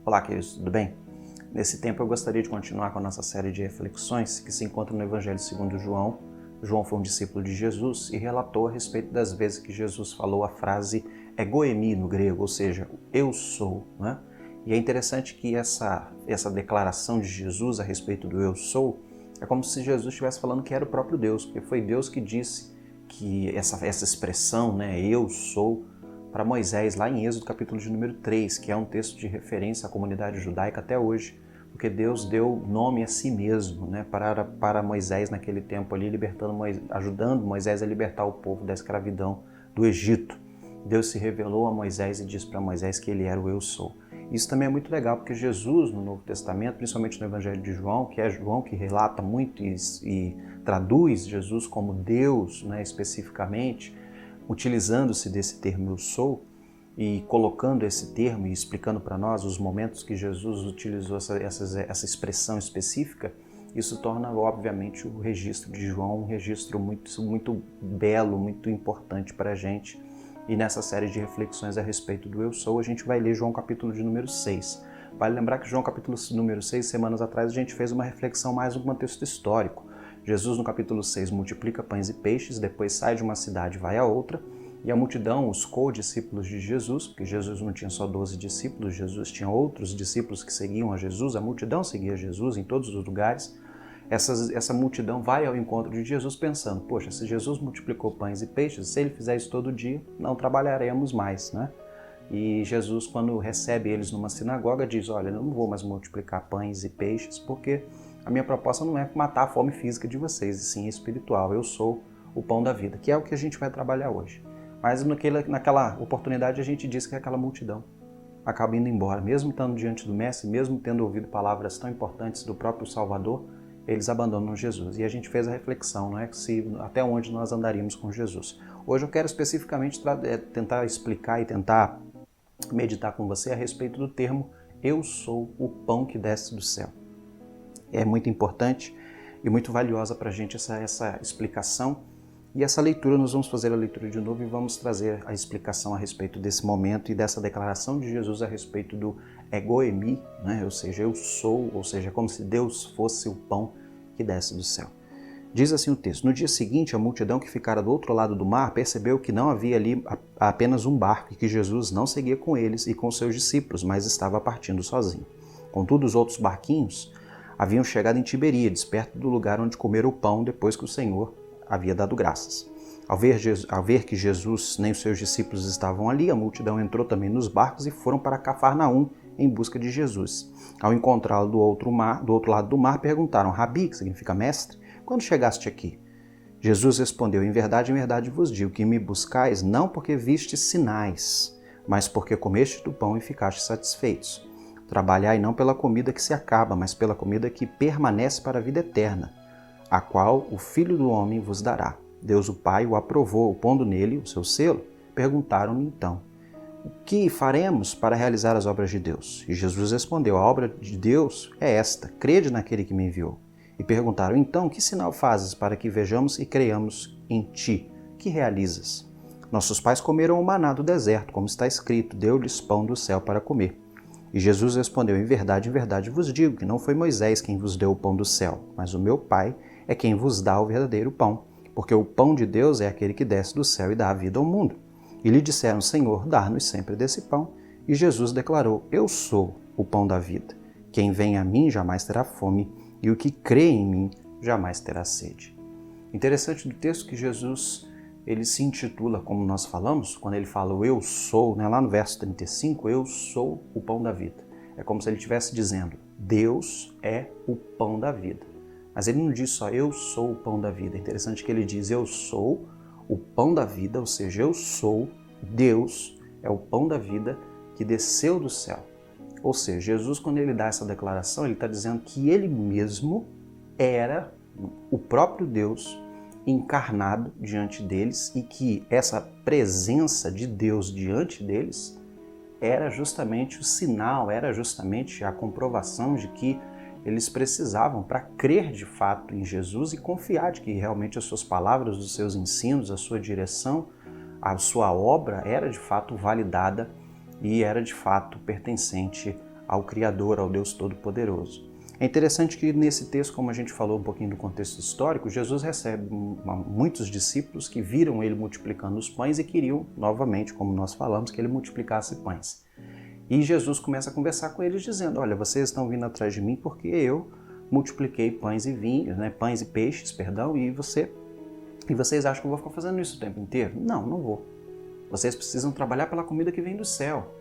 Olá, queridos, tudo bem? Nesse tempo eu gostaria de continuar com a nossa série de reflexões que se encontra no Evangelho segundo João. João foi um discípulo de Jesus e relatou a respeito das vezes que Jesus falou a frase ego eimi no grego, ou seja, eu sou, né? E é interessante que essa declaração de Jesus a respeito do eu sou é como se Jesus estivesse falando que era o próprio Deus, porque foi Deus que disse que essa expressão, né, eu sou, para Moisés, lá em Êxodo capítulo de número 3, que é um texto de referência à comunidade judaica até hoje, porque Deus deu nome a si mesmo, né, para Moisés naquele tempo ali, ajudando Moisés a libertar o povo da escravidão do Egito. Deus se revelou a Moisés e disse para Moisés que ele era o eu sou. Isso também é muito legal, porque Jesus, no Novo Testamento, principalmente no Evangelho de João, que é João que relata muito e traduz Jesus como Deus, né, especificamente, utilizando-se desse termo eu sou e colocando esse termo e explicando para nós os momentos que Jesus utilizou essa expressão específica, isso torna, obviamente, o registro de João um registro muito belo, muito importante para a gente. E nessa série de reflexões a respeito do eu sou, a gente vai ler João capítulo de número 6. Vale lembrar que João capítulo número 6, semanas atrás, a gente fez uma reflexão mais no contexto histórico. Jesus, no capítulo 6, multiplica pães e peixes, depois sai de uma cidade e vai a outra, e a multidão, os co-discípulos de Jesus, porque Jesus não tinha só 12 discípulos, Jesus tinha outros discípulos que seguiam a Jesus, a multidão seguia Jesus em todos os lugares. Essa multidão vai ao encontro de Jesus pensando, poxa, se Jesus multiplicou pães e peixes, se ele fizer isso todo dia, não trabalharemos mais, né? E Jesus, quando recebe eles numa sinagoga, diz, olha, eu não vou mais multiplicar pães e peixes, porque a minha proposta não é matar a fome física de vocês, e sim espiritual. Eu sou o pão da vida, que é o que a gente vai trabalhar hoje. Mas naquela oportunidade a gente diz que aquela multidão acaba indo embora. Mesmo estando diante do Mestre, mesmo tendo ouvido palavras tão importantes do próprio Salvador, eles abandonam Jesus. E a gente fez a reflexão, não é? Até onde nós andaríamos com Jesus. Hoje eu quero especificamente tentar explicar e tentar meditar com você a respeito do termo eu sou o pão que desce do céu. É muito importante e muito valiosa para a gente essa explicação. E essa leitura, nós vamos fazer a leitura de novo e vamos trazer a explicação a respeito desse momento e dessa declaração de Jesus a respeito do ego eimi, né? Ou seja, eu sou, ou seja, como se Deus fosse o pão que desce do céu. Diz assim o texto, no dia seguinte, a multidão que ficara do outro lado do mar percebeu que não havia ali apenas um barco e que Jesus não seguia com eles e com seus discípulos, mas estava partindo sozinho. Contudo, os outros barquinhos haviam chegado em Tiberíades, perto do lugar onde comeram o pão depois que o Senhor havia dado graças. Ao ver que Jesus nem os seus discípulos estavam ali, a multidão entrou também nos barcos e foram para Cafarnaum em busca de Jesus. Ao encontrá-lo do outro lado do mar, perguntaram, Rabi, que significa mestre, quando chegaste aqui? Jesus respondeu, em verdade vos digo que me buscais não porque vistes sinais, mas porque comeste do pão e ficaste satisfeitos. Trabalhai não pela comida que se acaba, mas pela comida que permanece para a vida eterna, a qual o Filho do Homem vos dará. Deus o Pai o aprovou, pondo nele o seu selo. Perguntaram-lhe então, o que faremos para realizar as obras de Deus? E Jesus respondeu, a obra de Deus é esta, crede naquele que me enviou. E perguntaram, então, que sinal fazes para que vejamos e creiamos em ti? Que realizas? Nossos pais comeram o maná do deserto, como está escrito, deu-lhes pão do céu para comer. E Jesus respondeu, em verdade vos digo que não foi Moisés quem vos deu o pão do céu, mas o meu Pai é quem vos dá o verdadeiro pão, porque o pão de Deus é aquele que desce do céu e dá a vida ao mundo. E lhe disseram, Senhor, dá-nos sempre desse pão. E Jesus declarou, eu sou o pão da vida. Quem vem a mim jamais terá fome, e o que crê em mim jamais terá sede. Interessante do texto que Jesus ele se intitula, como nós falamos, quando ele fala eu sou, né, lá no verso 35, eu sou o pão da vida. É como se ele estivesse dizendo, Deus é o pão da vida. Mas ele não diz só eu sou o pão da vida. É interessante que ele diz eu sou o pão da vida, ou seja, eu sou Deus, é o pão da vida que desceu do céu. Ou seja, Jesus, quando ele dá essa declaração, ele está dizendo que ele mesmo era o próprio Deus encarnado diante deles e que essa presença de Deus diante deles era justamente o sinal, era justamente a comprovação de que eles precisavam para crer de fato em Jesus e confiar de que realmente as suas palavras, os seus ensinos, a sua direção, a sua obra era de fato validada e era de fato pertencente ao Criador, ao Deus Todo-Poderoso. É interessante que nesse texto, como a gente falou um pouquinho do contexto histórico, Jesus recebe muitos discípulos que viram ele multiplicando os pães e queriam, novamente, como nós falamos, que ele multiplicasse pães. E Jesus começa a conversar com eles dizendo, olha, vocês estão vindo atrás de mim porque eu multipliquei pães e vinhos, né, pães e peixes, perdão, e vocês acham que eu vou ficar fazendo isso o tempo inteiro? Não, não vou. Vocês precisam trabalhar pela comida que vem do céu.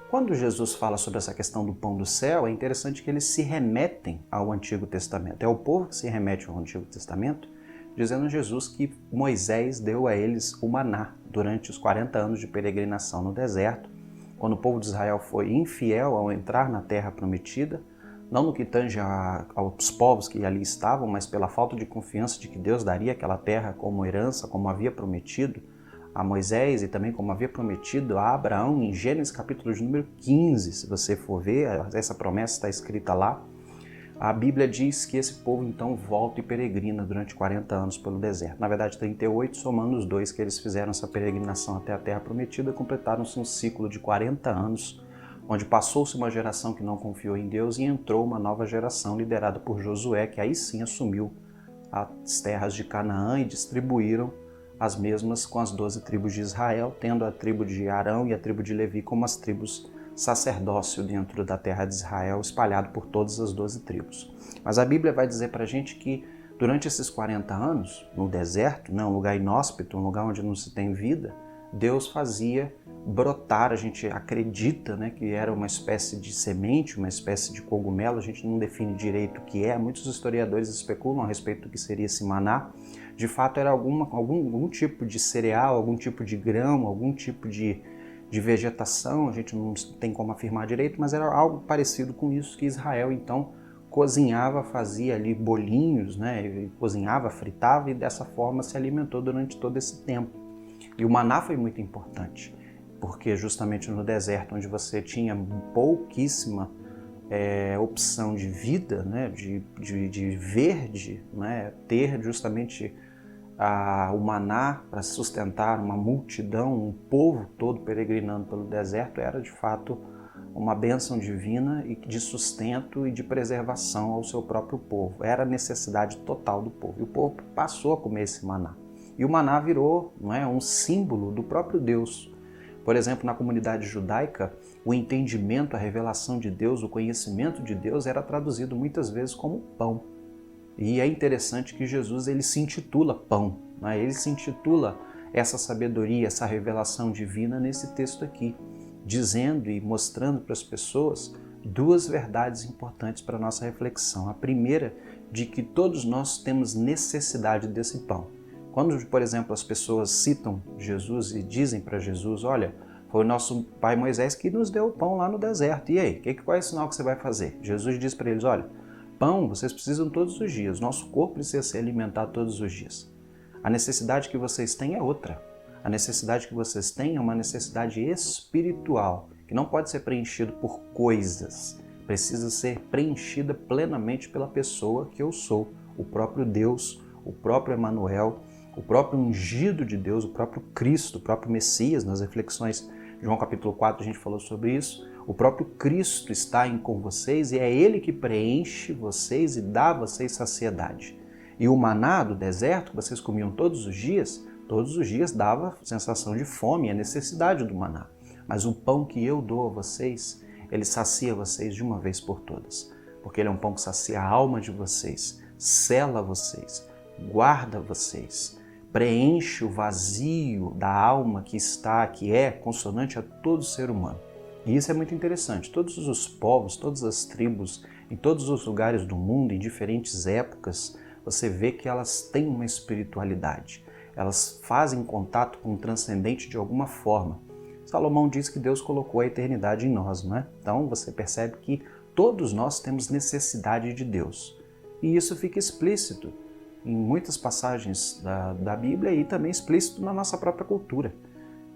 Quando Jesus fala sobre essa questão do pão do céu, é interessante que eles se remetem ao Antigo Testamento. É o povo que se remete ao Antigo Testamento, dizendo a Jesus que Moisés deu a eles o maná durante os 40 anos de peregrinação no deserto, quando o povo de Israel foi infiel ao entrar na terra prometida, não no que tange aos povos que ali estavam, mas pela falta de confiança de que Deus daria aquela terra como herança, como havia prometido a Moisés e também como havia prometido a Abraão em Gênesis capítulo de número 15, se você for ver, essa promessa está escrita lá. A Bíblia diz que esse povo então volta e peregrina durante 40 anos pelo deserto. Na verdade 38, somando os dois que eles fizeram essa peregrinação até a terra prometida, completaram-se um ciclo de 40 anos, onde passou-se uma geração que não confiou em Deus e entrou uma nova geração liderada por Josué, que aí sim assumiu as terras de Canaã e distribuíram as mesmas com as 12 tribos de Israel, tendo a tribo de Arão e a tribo de Levi como as tribos sacerdócio dentro da terra de Israel, espalhado por todas as 12 tribos. Mas a Bíblia vai dizer para a gente que durante esses 40 anos, no deserto, um lugar inóspito, um lugar onde não se tem vida, Deus fazia brotar, a gente acredita, que era uma espécie de semente, uma espécie de cogumelo, a gente não define direito o que é, muitos historiadores especulam a respeito do que seria esse maná. De fato era algum tipo de cereal, algum tipo de grão, algum tipo de vegetação, a gente não tem como afirmar direito, mas era algo parecido com isso que Israel então cozinhava, fazia ali bolinhos, cozinhava, fritava e dessa forma se alimentou durante todo esse tempo. E o maná foi muito importante, porque justamente no deserto, onde você tinha pouquíssima opção de vida, de verde, ter justamente o maná para sustentar uma multidão, um povo todo peregrinando pelo deserto, era de fato uma bênção divina e de sustento e de preservação ao seu próprio povo. Era a necessidade total do povo. E o povo passou a comer esse maná. E o maná virou um símbolo do próprio Deus. Por exemplo, na comunidade judaica, o entendimento, a revelação de Deus, o conhecimento de Deus era traduzido muitas vezes como pão. E é interessante que Jesus ele se intitula pão, ele se intitula essa sabedoria, essa revelação divina nesse texto aqui, dizendo e mostrando para as pessoas duas verdades importantes para a nossa reflexão. A primeira, de que todos nós temos necessidade desse pão. Quando, por exemplo, as pessoas citam Jesus e dizem para Jesus, olha, foi o nosso pai Moisés que nos deu o pão lá no deserto, e aí, qual é o sinal que você vai fazer? Jesus diz para eles, olha, pão vocês precisam todos os dias, nosso corpo precisa ser alimentado todos os dias. A necessidade que vocês têm é outra. A necessidade que vocês têm é uma necessidade espiritual, que não pode ser preenchida por coisas, precisa ser preenchida plenamente pela pessoa que eu sou, o próprio Deus, o próprio Emanuel, o próprio ungido de Deus, o próprio Cristo, o próprio Messias. Nas reflexões de João capítulo 4 a gente falou sobre isso. O próprio Cristo está com vocês e é Ele que preenche vocês e dá a vocês saciedade. E o maná do deserto, que vocês comiam todos os dias dava sensação de fome e a necessidade do maná. Mas o pão que eu dou a vocês, ele sacia vocês de uma vez por todas. Porque ele é um pão que sacia a alma de vocês, sela vocês, guarda vocês, preenche o vazio da alma que é consonante a todo ser humano. E isso é muito interessante. Todos os povos, todas as tribos, em todos os lugares do mundo, em diferentes épocas, você vê que elas têm uma espiritualidade. Elas fazem contato com o transcendente de alguma forma. Salomão diz que Deus colocou a eternidade em nós, não é? Então você percebe que todos nós temos necessidade de Deus. E isso fica explícito em muitas passagens da Bíblia e também explícito na nossa própria cultura.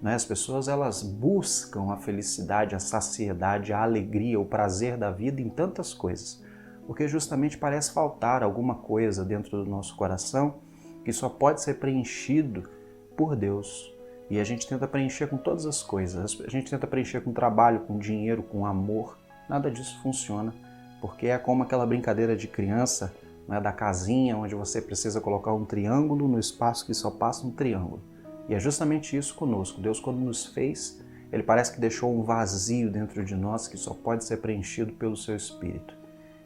As pessoas elas buscam a felicidade, a saciedade, a alegria, o prazer da vida em tantas coisas, porque justamente parece faltar alguma coisa dentro do nosso coração que só pode ser preenchido por Deus. E a gente tenta preencher com todas as coisas. A gente tenta preencher com trabalho, com dinheiro, com amor, Nada disso funciona, porque é como aquela brincadeira de criança, né, da casinha, onde você precisa colocar um triângulo no espaço que só passa um triângulo. E é justamente isso conosco. Deus, quando nos fez, Ele parece que deixou um vazio dentro de nós que só pode ser preenchido pelo Seu Espírito.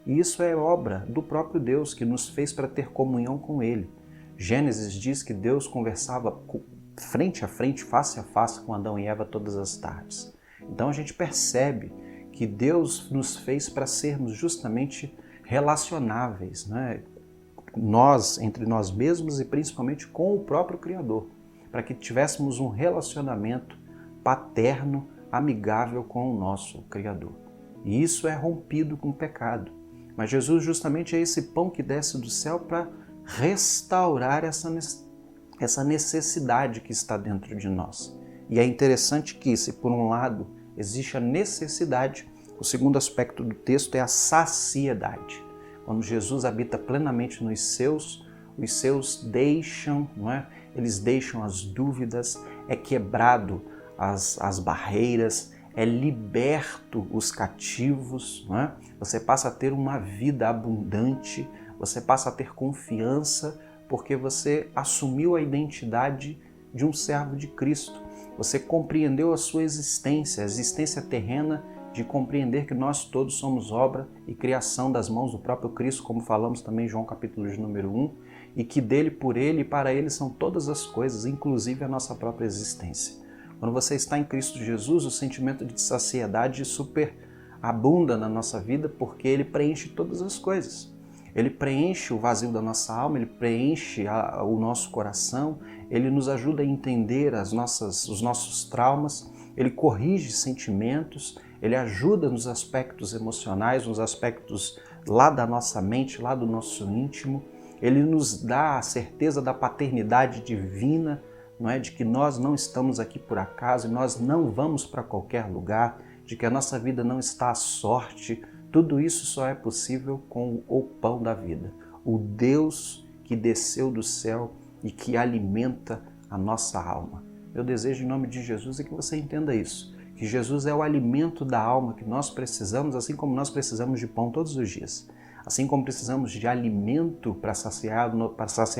E isso é obra do próprio Deus, que nos fez para ter comunhão com Ele. Gênesis diz que Deus conversava frente a frente, face a face com Adão e Eva todas as tardes. Então a gente percebe que Deus nos fez para sermos justamente relacionáveis, né? Nós, entre nós mesmos e principalmente com o próprio Criador, para que tivéssemos um relacionamento paterno, amigável com o nosso Criador. E isso é rompido com o pecado. Mas Jesus justamente é esse pão que desce do céu para restaurar essa necessidade que está dentro de nós. E é interessante que, se por um lado existe a necessidade, o segundo aspecto do texto é a saciedade. Quando Jesus habita plenamente nos seus, os seus deixam, não é? Eles deixam as dúvidas, é quebrado as barreiras, é liberto os cativos, não é? Você passa a ter uma vida abundante, você passa a ter confiança, porque você assumiu a identidade de um servo de Cristo. Você compreendeu a sua existência, a existência terrena, de compreender que nós todos somos obra e criação das mãos do próprio Cristo, como falamos também em João capítulo de número 1, e que dele, por ele e para ele são todas as coisas, inclusive a nossa própria existência. Quando você está em Cristo Jesus, o sentimento de saciedade superabunda na nossa vida, porque ele preenche todas as coisas. Ele preenche o vazio da nossa alma, ele preenche o nosso coração, ele nos ajuda a entender os nossos traumas, ele corrige sentimentos, ele ajuda nos aspectos emocionais, nos aspectos lá da nossa mente, lá do nosso íntimo. Ele nos dá a certeza da paternidade divina, não é? De que nós não estamos aqui por acaso, nós não vamos para qualquer lugar, de que a nossa vida não está à sorte. Tudo isso só é possível com o pão da vida, o Deus que desceu do céu e que alimenta a nossa alma. Meu desejo em nome de Jesus é que você entenda isso, que Jesus é o alimento da alma que nós precisamos, assim como nós precisamos de pão todos os dias. Assim como precisamos de alimento para saciar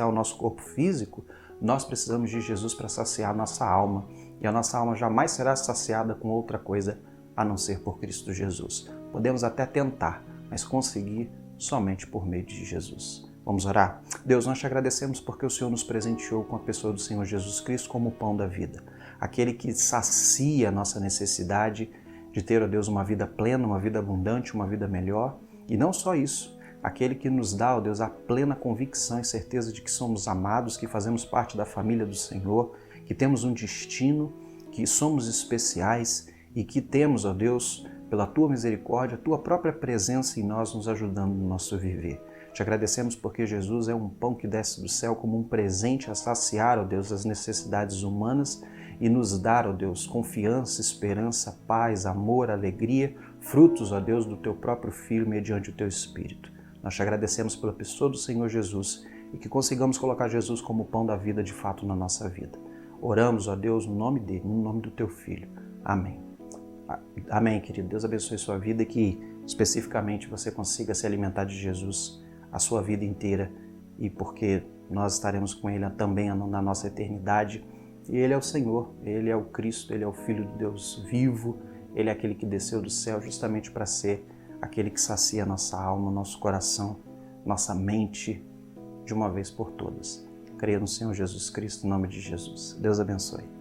o nosso corpo físico, nós precisamos de Jesus para saciar a nossa alma. E a nossa alma jamais será saciada com outra coisa a não ser por Cristo Jesus. Podemos até tentar, mas conseguir somente por meio de Jesus. Vamos orar? Deus, nós te agradecemos porque o Senhor nos presenteou com a pessoa do Senhor Jesus Cristo como o pão da vida. Aquele que sacia a nossa necessidade de ter, ó Deus, uma vida plena, uma vida abundante, uma vida melhor. E não só isso, aquele que nos dá, ó Deus, a plena convicção e certeza de que somos amados, que fazemos parte da família do Senhor, que temos um destino, que somos especiais e que temos, ó Deus, pela Tua misericórdia, a Tua própria presença em nós nos ajudando no nosso viver. Te agradecemos porque Jesus é um pão que desce do céu como um presente a saciar, ó Deus, as necessidades humanas e nos dar, ó Deus, confiança, esperança, paz, amor, alegria, frutos, ó Deus, do Teu próprio Filho mediante o Teu Espírito. Nós te agradecemos pela pessoa do Senhor Jesus e que consigamos colocar Jesus como o pão da vida de fato na nossa vida. Oramos, ó Deus, no nome dele, no nome do Teu Filho. Amém. Amém, querido. Deus abençoe sua vida e que especificamente você consiga se alimentar de Jesus a sua vida inteira, e porque nós estaremos com Ele também na nossa eternidade. E Ele é o Senhor, Ele é o Cristo, Ele é o Filho de Deus vivo, Ele é aquele que desceu do céu justamente para ser aquele que sacia nossa alma, nosso coração, nossa mente, de uma vez por todas. Creia no Senhor Jesus Cristo, em nome de Jesus. Deus abençoe.